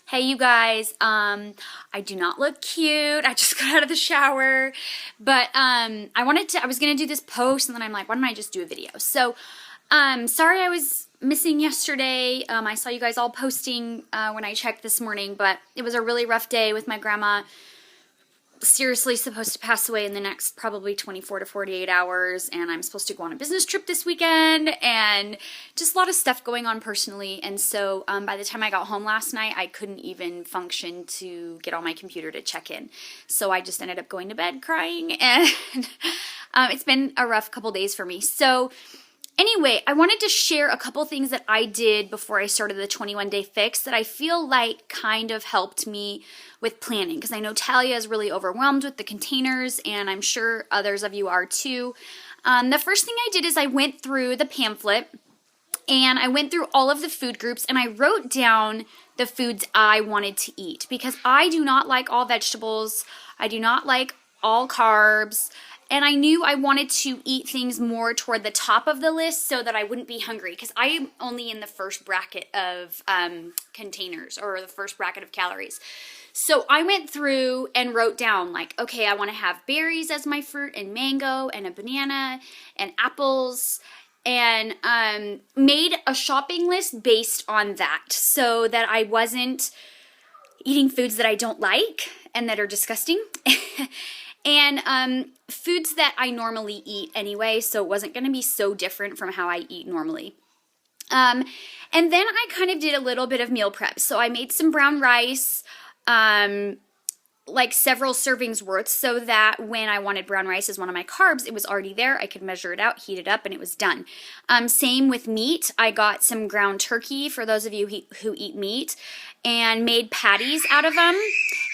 Hey you guys, I do not look cute. I just got out of the shower, but I was gonna do this post and then I'm like, why don't I just do a video? So, sorry I was missing yesterday. I saw you guys all posting when I checked this morning, but it was a really rough day with my grandma. Seriously supposed to pass away in the next probably 24 to 48 hours, and I'm supposed to go on a business trip this weekend, and just a lot of stuff going on personally. And so by the time I got home last night, I couldn't even function to get on my computer to check in. So I just ended up going to bed crying, and it's been a rough couple days for me. So anyway, I wanted to share a couple things that I did before I started the 21-day fix that I feel like kind of helped me with planning, because I know Talia is really overwhelmed with the containers, and I'm sure others of you are too. The first thing I did is I went through the pamphlet, and I went through all of the food groups, and I wrote down the foods I wanted to eat, because I do not like all vegetables, I do not like all carbs, and I knew I wanted to eat things more toward the top of the list so that I wouldn't be hungry, because I am only in the first bracket of containers, or the first bracket of calories. So I went through and wrote down, like, okay, I want to have berries as my fruit, and mango, and a banana, and apples, and made a shopping list based on that, so that I wasn't eating foods that I don't like and that are disgusting. And foods that I normally eat anyway, so it wasn't going to be so different from how I eat normally. And then I kind of did a little bit of meal prep. So I made some brown rice, like several servings worth, so that when I wanted brown rice as one of my carbs, it was already there. I could measure it out, heat it up, and it was done. Same with meat. I got some ground turkey for those of you who eat meat, and made patties out of them,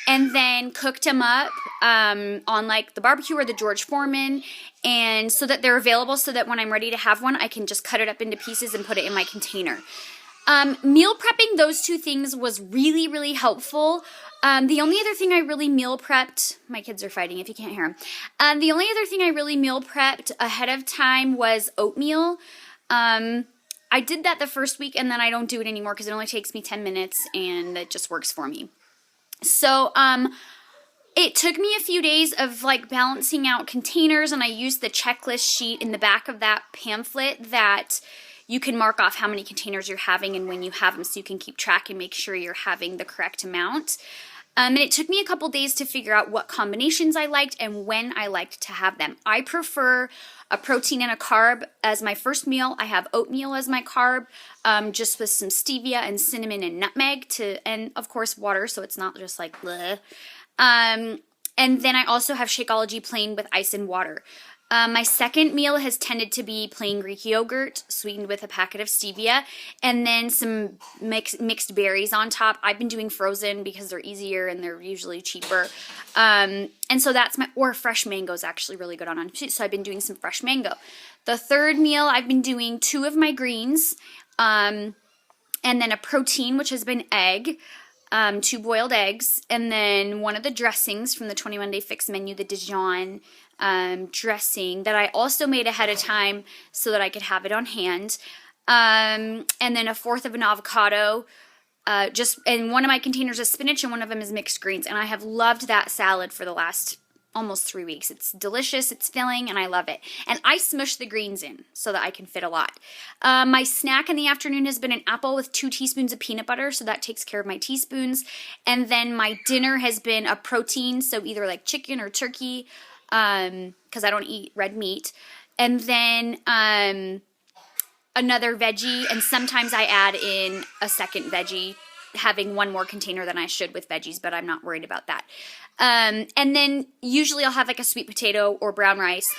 and then cooked them up on like the barbecue or the George Foreman, and so that they're available, so that when I'm ready to have one, I can just cut it up into pieces and put it in my container. Meal prepping those two things was really, really helpful. The only other thing I really meal prepped, my kids are fighting if you can't hear them. The only other thing I really meal prepped ahead of time was oatmeal. I did that the first week, and then I don't do it anymore because it only takes me 10 minutes and it just works for me. So, it took me a few days of like balancing out containers, and I used the checklist sheet in the back of that pamphlet that you can mark off how many containers you're having and when you have them, so you can keep track and make sure you're having the correct amount. And it took me a couple days to figure out what combinations I liked and when I liked to have them. I prefer a protein and a carb as my first meal. I have oatmeal as my carb, just with some stevia and cinnamon and nutmeg, and of course water, so it's not just like bleh. And then I also have Shakeology plain with ice and water. My second meal has tended to be plain Greek yogurt sweetened with a packet of stevia, and then some mixed berries on top. I've been doing frozen because they're easier and they're usually cheaper. And so that's or fresh mango is actually really good on so I've been doing some fresh mango. The third meal, I've been doing 2 of my greens, and then a protein, which has been egg. 2 boiled eggs, and then one of the dressings from the 21-day fix menu, the Dijon dressing that I also made ahead of time so that I could have it on hand, and then 1/4 of an avocado, and one of my containers is spinach and one of them is mixed greens, and I have loved that salad for the last almost 3 weeks. It's delicious, it's filling, and I love it. And I smush the greens in so that I can fit a lot. My snack in the afternoon has been an apple with 2 teaspoons of peanut butter, so that takes care of my teaspoons. And then my dinner has been a protein, so either like chicken or turkey, because I don't eat red meat. And then another veggie, and sometimes I add in a second veggie, having one more container than I should with veggies, but I'm not worried about that. And then usually I'll have like a sweet potato or brown rice,